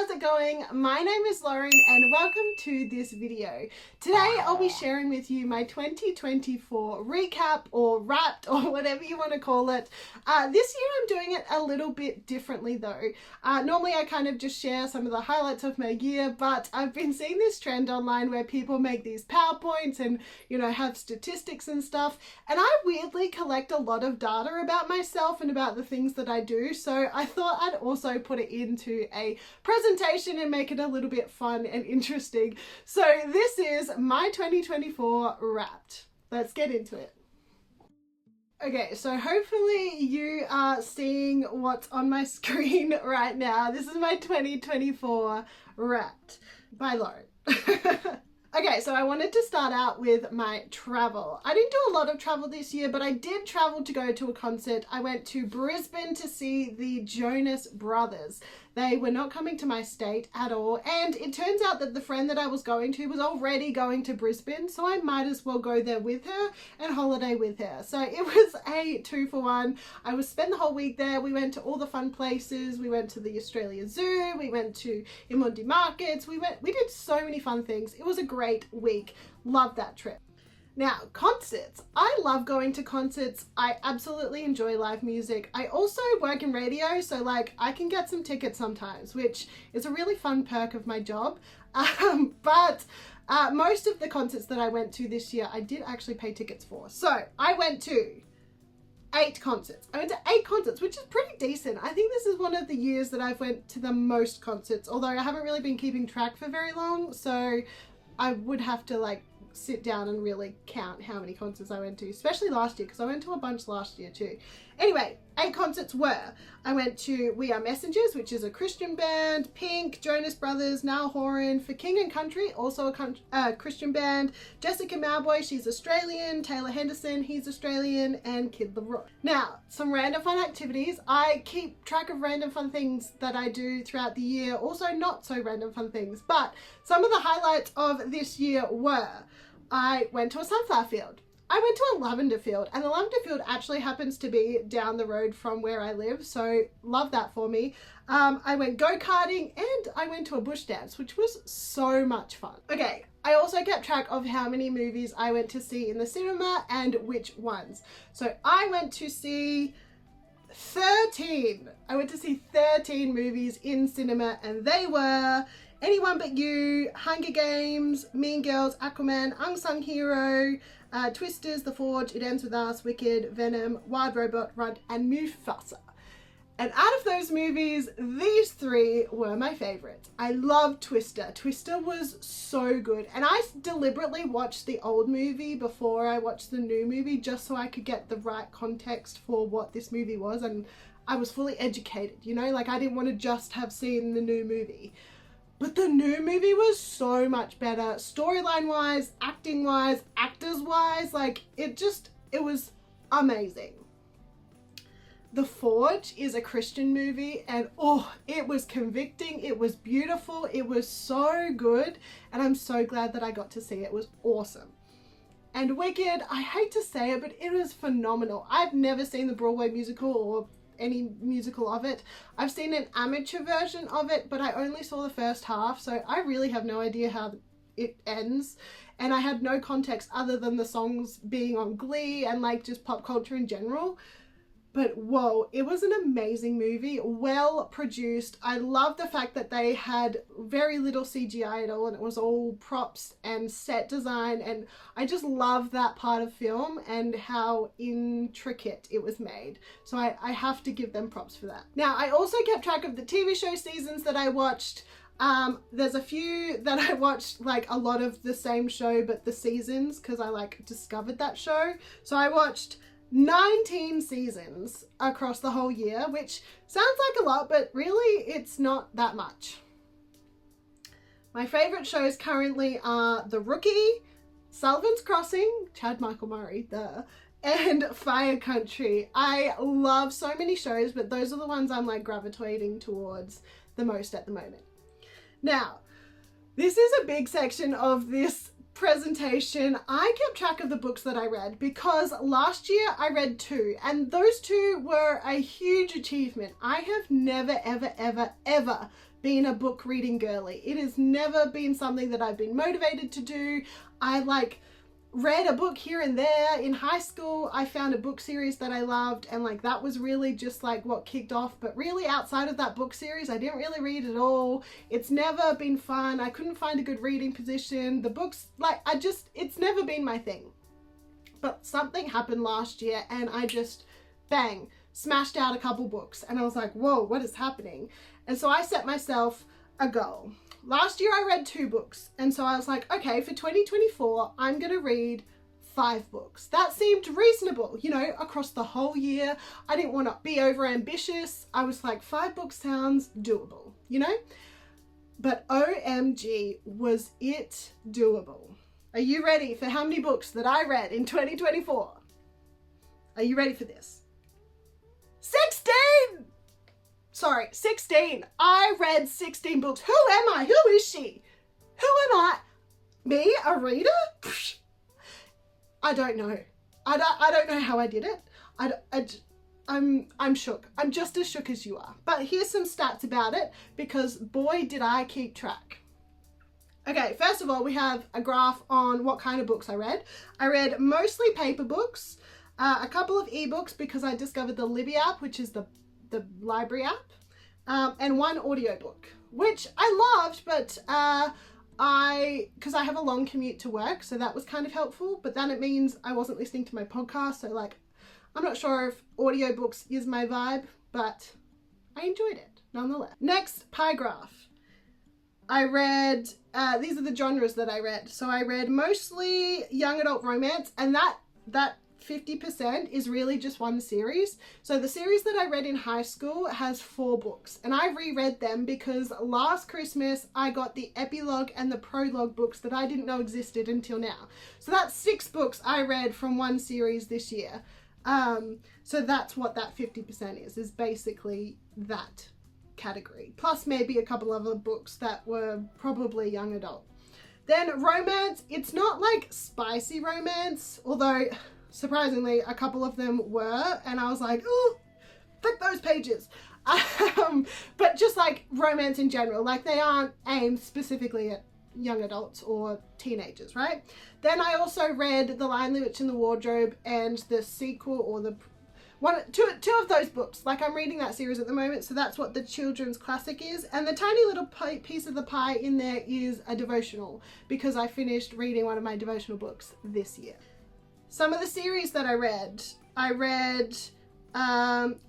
how's it going? My name is Lauren and welcome to this video. Today I'll be sharing with you my 2024 recap or wrapped or whatever you want to call it. This year I'm doing it a little bit differently though. Normally I kind of just share some of the highlights of my year, but I've been seeing this trend online where people make these PowerPoints and, you know, have statistics and stuff. And I weirdly collect a lot of data about myself and about the things that I do. So I thought I'd also put it into a presentation and make it a little bit fun and interesting. So this is my 2024 wrapped. Let's get into it. Okay, so hopefully you are seeing what's on my screen right now. This is my 2024 wrapped by Lauren. Okay, so I wanted to start out with my travel. I didn't do a lot of travel this year, but I did travel to go to a concert. I went to Brisbane to see the Jonas Brothers. They were not coming to my state at all, and it turns out that the friend that I was going to was already going to Brisbane, so I might as well go there with her and holiday with her. So it was a 2-for-1. I was spent the whole week there. We went to all the fun places. We went to the Australia Zoo. We went to Imondi Markets. We did so many fun things. It was a great week. Loved that trip. Now, concerts. I love going to concerts. I absolutely enjoy live music. I also work in radio, so like I can get some tickets sometimes, which is a really fun perk of my job. But most of the concerts that I went to this year, I did actually pay tickets for. So I went to 8 concerts. I went to 8 concerts, which is pretty decent. I think this is one of the years that I've went to the most concerts, although I haven't really been keeping track for very long, so I would have to like sit down and really count how many concerts I went to, especially last year, because I went to a bunch last year too. Anyway, 8 concerts were, I went to We Are Messengers, which is a Christian band, Pink, Jonas Brothers, Niall Horan, For King and Country, also a Christian band, Jessica Mauboy, she's Australian, Taylor Henderson, he's Australian, and Kid Laroi. Now, some random fun activities. I keep track of random fun things that I do throughout the year, also not so random fun things, but some of the highlights of this year were, I went to a sunflower field. I went to a lavender field, and the lavender field actually happens to be down the road from where I live, so love that for me. I went go-karting and I went to a bush dance, which was so much fun. Okay, I also kept track of how many movies I went to see in the cinema and which ones. So I went to see 13. I went to see 13 movies in cinema, and they were Anyone But You, Hunger Games, Mean Girls, Aquaman, Unsung Hero, Twisters, The Forge, It Ends With Us, Wicked, Venom, Wild Robot, Runt, and Mufasa. And out of those movies, these 3 were my favorites. I loved Twister. Twister was so good. And I deliberately watched the old movie before I watched the new movie, just so I could get the right context for what this movie was. And I was fully educated, you know, like I didn't want to just have seen the new movie. But the new movie was so much better, storyline-wise, acting-wise, actors-wise, like it was amazing. The Forge is a Christian movie, and oh, it was convicting, it was beautiful, it was so good, and I'm so glad that I got to see it. It was awesome. And Wicked, I hate to say it, but it was phenomenal. I've never seen the Broadway musical or any musical of it. I've seen an amateur version of it, but I only saw the first half, so I really have no idea how it ends, and I had no context other than the songs being on Glee and like just pop culture in general. But whoa, it was an amazing movie, well produced. I love the fact that they had very little CGI at all, and it was all props and set design, and I just love that part of film and how intricate it was made. So I have to give them props for that. Now, I also kept track of the TV show seasons that I watched. There's a few that I watched like a lot of the same show, but the seasons, because I like discovered that show. So I watched 19 seasons across the whole year, which sounds like a lot, but really it's not that much. My favorite shows currently are The Rookie, Sullivan's Crossing, Chad Michael Murray, and Fire Country. I love so many shows, but those are the ones I'm like gravitating towards the most at the moment. Now, this is a big section of this presentation. I kept track of the books that I read because last year I read 2, and those 2 were a huge achievement. I have never ever been a book reading girly. It has never been something that I've been motivated to do. I like read a book here and there. In high school, I found a book series that I loved, and like that was really just like what kicked off. But really outside of that book series, I didn't really read at all. It's never been fun. I couldn't find a good reading position. The books, like it's never been my thing. But something happened last year and I just, bang, smashed out a couple books. And I was like, whoa, what is happening? And so I set myself a goal. Last year I read 2 books. And so I was like, okay, for 2024, I'm going to read 5 books. That seemed reasonable, you know, across the whole year. I didn't want to be over ambitious. I was like, 5 books sounds doable, you know? But OMG, was it doable? Are you ready for how many books that I read in 2024? Are you ready for this? 16! Sorry, 16. I read 16 books. Who am I? Who is she? Who am I? Me, a reader? I don't know. I don't know how I did it. I'm shook. I'm just as shook as you are. But here's some stats about it, because boy, did I keep track. Okay, first of all, we have a graph on what kind of books I read. I read mostly paper books, a couple of ebooks because I discovered the Libby app, which is the library app, and 1 audiobook, which I loved, but because I have a long commute to work, so that was kind of helpful, but then it means I wasn't listening to my podcast, so like, I'm not sure if audiobooks is my vibe, but I enjoyed it nonetheless. Next, pie graph. I read, these are the genres that I read. So I read mostly young adult romance, and that 50% is really just one series. So the series that I read in high school has 4 books, and I reread them because last Christmas I got the epilogue and the prologue books that I didn't know existed until now. So that's 6 books I read from one series this year. So that's what that 50% is basically that category, plus maybe a couple other books that were probably young adult. Then romance, it's not like spicy romance, although surprisingly a couple of them were, and I was like, oh, flip those pages. But just like romance in general, like they aren't aimed specifically at young adults or teenagers, right? Then I also read The Lion, the Witch and the Wardrobe and the sequel, or two of those books. Like I'm reading that series at the moment, so that's what the children's classic is. And the tiny little piece of the pie in there is a devotional, because I finished reading one of my devotional books this year. Some of the series that I read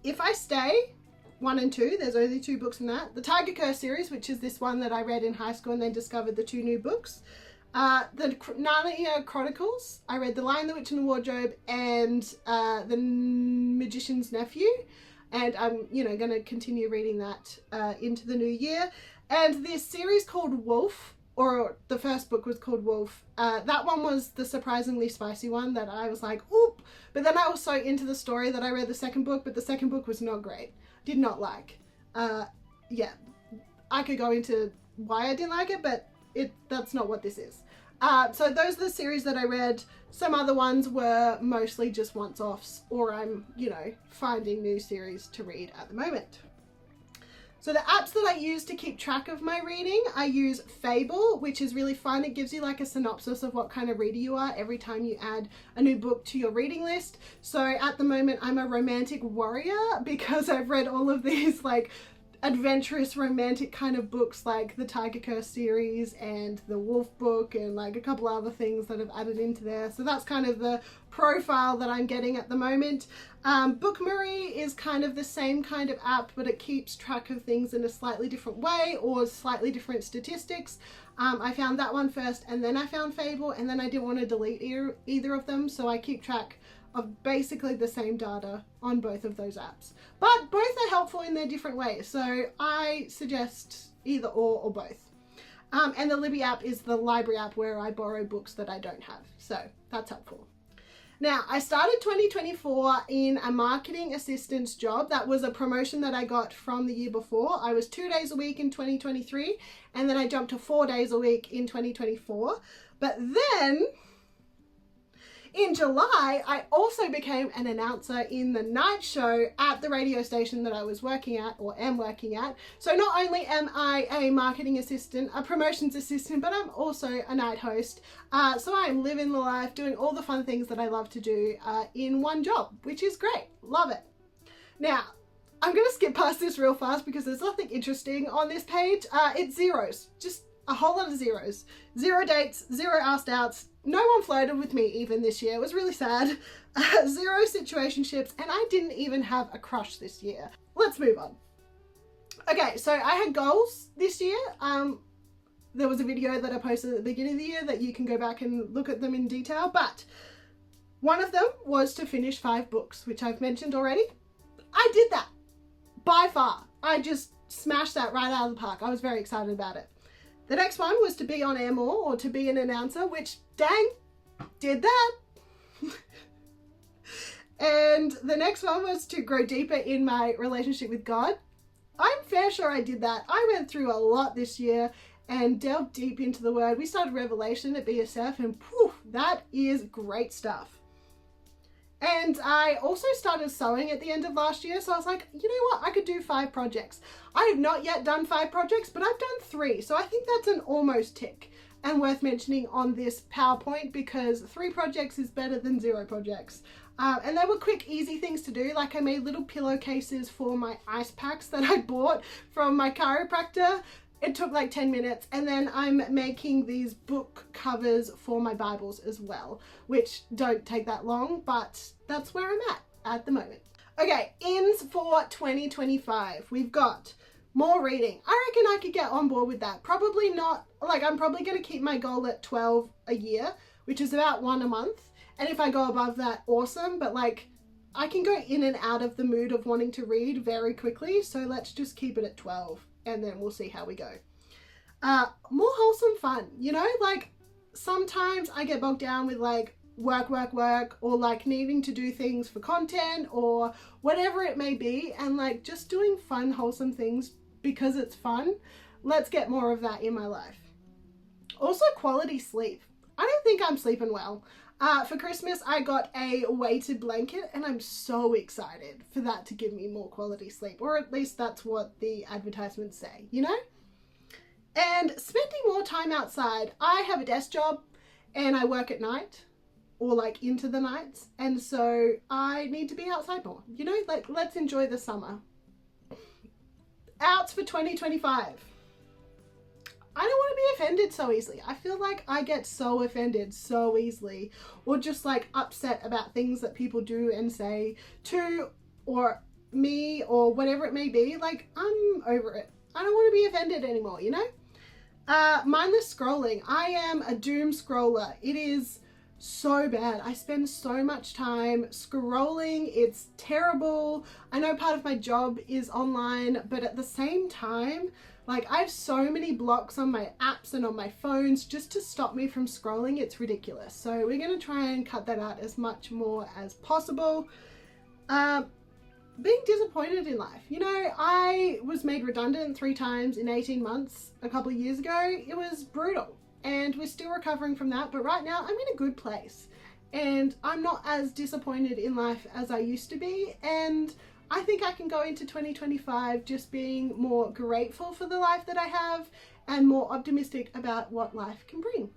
If I Stay 1 and 2, there's only 2 books in that. The Tiger Curse series, which is this one that I read in high school and then discovered the 2 new books. The Narnia Chronicles, I read The Lion, the Witch and the Wardrobe and The Magician's Nephew, and I'm, going to continue reading that into the new year. And this series called Wolf, or the first book was called Wolf, that one was the surprisingly spicy one that I was like, oop, but then I was so into the story that I read the second book, but the second book was not great. Did not like. Yeah, I could go into why I didn't like it, but that's not what this is. So those are the series that I read. Some other ones were mostly just once-offs, or I'm, finding new series to read at the moment. So the apps that I use to keep track of my reading, I use Fable, which is really fun. It gives you like a synopsis of what kind of reader you are every time you add a new book to your reading list. So at the moment, I'm a romantic warrior because I've read all of these like adventurous romantic kind of books, like the Tiger Curse series and the Wolf book and like a couple other things that I've added into there. So that's kind of the profile that I'm getting at the moment. Bookmarry is kind of the same kind of app, but it keeps track of things in a slightly different way or slightly different statistics. I found that one first, and then I found Fable, and then I didn't want to delete either of them, so I keep track of basically the same data on both of those apps. But both are helpful in their different ways, so I suggest either or both. And the Libby app is the library app where I borrow books that I don't have, so that's helpful. Now, I started 2024 in a marketing assistance job. That was a promotion that I got from the year before. I was 2 days a week in 2023, and then I jumped to 4 days a week in 2024. But then In July, I also became an announcer in the night show at the radio station that I was working at, or am working at. So not only am I a marketing assistant, a promotions assistant, but I'm also a night host. So I'm living the life, doing all the fun things that I love to do in one job, which is great. Love it. Now, I'm going to skip past this real fast because there's nothing interesting on this page. It's zeros, just a whole lot of zeros. 0 dates, 0 asked outs. No one flirted with me even this year. It was really sad. 0 situationships, and I didn't even have a crush this year. Let's move on. Okay, so I had goals this year. There was a video that I posted at the beginning of the year that you can go back and look at them in detail, but one of them was to finish 5 books, which I've mentioned already. I did that by far. I just smashed that right out of the park. I was very excited about it. The next one was to be on air more, or to be an announcer, which, dang, did that. And the next one was to grow deeper in my relationship with God. I'm fair sure I did that. I went through a lot this year and delved deep into the Word. We started Revelation at BSF, and poof, that is great stuff. And I also started sewing at the end of last year, so I was like, you know what, I could do 5 projects. I have not yet done 5 projects, but I've done 3, so I think that's an almost tick, and worth mentioning on this PowerPoint, because 3 projects is better than 0 projects. And they were quick, easy things to do. Like, I made little pillowcases for my ice packs that I bought from my chiropractor. It took like 10 minutes, and then I'm making these book covers for my Bibles as well, which don't take that long, but that's where I'm at the moment. Okay, ins for 2025. We've got more reading. I reckon I could get on board with that. Probably not, like, I'm probably going to keep my goal at 12 a year, which is about 1 a month. And if I go above that, awesome, but like, I can go in and out of the mood of wanting to read very quickly, so let's just keep it at 12. And then we'll see how we go. More wholesome fun, you know, like sometimes I get bogged down with like work, or like needing to do things for content or whatever it may be, and like just doing fun, wholesome things because it's fun. Let's get more of that in my life. Also, quality sleep. I don't think I'm sleeping well. For Christmas, I got a weighted blanket, and I'm so excited for that to give me more quality sleep, or at least that's what the advertisements say, you know? And spending more time outside. I have a desk job and I work at night, or like into the nights, and so I need to be outside more, you know? Like, let's enjoy the summer. Outs for 2025. I don't want to be offended so easily. I feel like I get so offended so easily, or just like upset about things that people do and say to or me or whatever it may be. Like, I'm over it. I don't want to be offended anymore, you know? Mindless scrolling. I am a doom scroller. It is so bad. I spend so much time scrolling. It's terrible. I know part of my job is online, but at the same time, like, I have so many blocks on my apps and on my phones just to stop me from scrolling. It's ridiculous. So we're going to try and cut that out as much more as possible. Being disappointed in life. You know, I was made redundant 3 times in 18 months a couple of years ago. It was brutal, and we're still recovering from that. But right now I'm in a good place, and I'm not as disappointed in life as I used to be. And I think I can go into 2025 just being more grateful for the life that I have and more optimistic about what life can bring.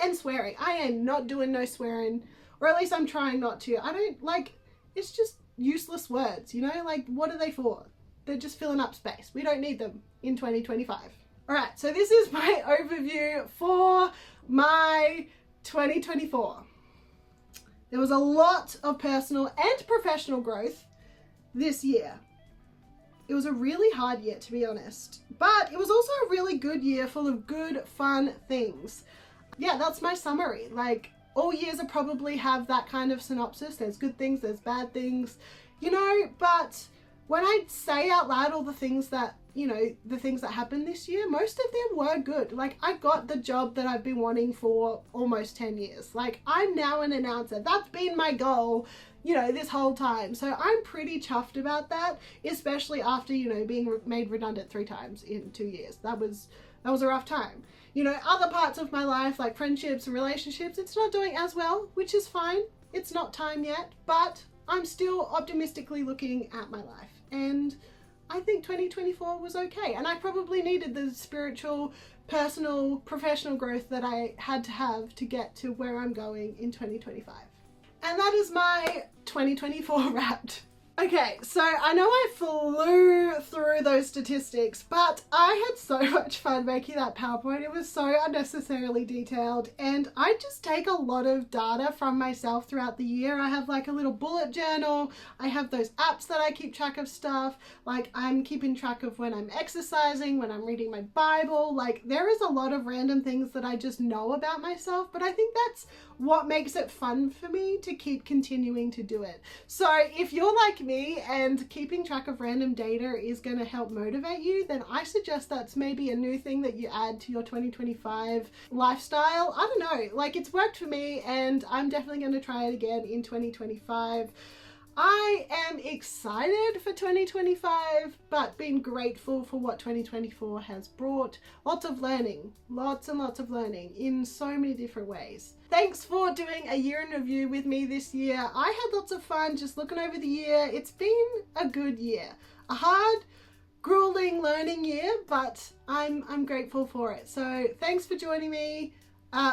And swearing. I am not doing no swearing, or at least I'm trying not to. I don't like, it's just useless words, you know? Like, what are they for? They're just filling up space. We don't need them in 2025. All right, so this is my overview for my 2024. There was a lot of personal and professional growth this year. It was a really hard year, to be honest, but it was also a really good year full of good, fun things. Yeah, that's my summary. Like, all years will probably have that kind of synopsis. There's good things, there's bad things, you know, but when I say out loud all the things that, you know, the things that happened this year, most of them were good. Like, I got the job that I've been wanting for almost 10 years. Like, I'm now an announcer. That's been my goal, you know, this whole time. So I'm pretty chuffed about that, especially after, you know, being made redundant 3 times in 2 years. That was a rough time. You know, other parts of my life, like friendships and relationships, it's not doing as well, which is fine. It's not time yet, but I'm still optimistically looking at my life. And I think 2024 was okay. And I probably needed the spiritual, personal, professional growth that I had to have to get to where I'm going in 2025. And that is my 2024 wrapped. Okay, so I know I flew through those statistics, but I had so much fun making that PowerPoint. It was so unnecessarily detailed, and I just take a lot of data from myself throughout the year. I have like a little bullet journal. I have those apps that I keep track of stuff. Like, I'm keeping track of when I'm exercising, when I'm reading my Bible. Like, there is a lot of random things that I just know about myself, but I think that's what makes it fun for me to keep continuing to do it. So if you're like me and keeping track of random data is going to help motivate you, then I suggest that's maybe a new thing that you add to your 2025 lifestyle. I don't know, like, it's worked for me, and I'm definitely going to try it again in 2025. I am excited for 2025, but been grateful for what 2024 has brought. Lots of learning, lots and lots of learning in so many different ways. Thanks for doing a year in review with me this year. I had lots of fun just looking over the year. It's been a good year. A hard, grueling learning year, but I'm grateful for it. So thanks for joining me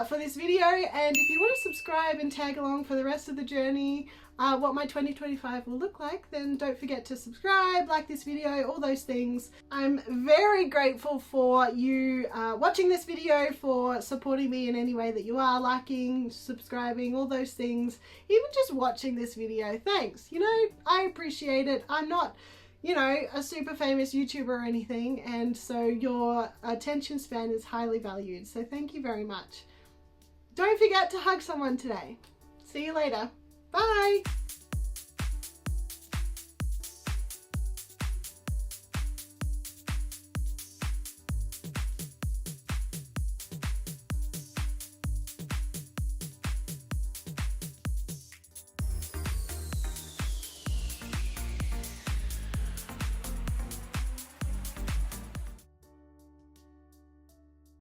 for this video, and if you want to subscribe and tag along for the rest of the journey, what my 2025 will look like, then don't forget to subscribe, like this video, all those things. I'm very grateful for you watching this video, for supporting me in any way that you are, liking, subscribing, all those things, even just watching this video. Thanks, you know, I appreciate it. I'm not, you know, a super famous YouTuber or anything, and so your attention span is highly valued, so thank you very much. Don't forget to hug someone today. See you later. Bye!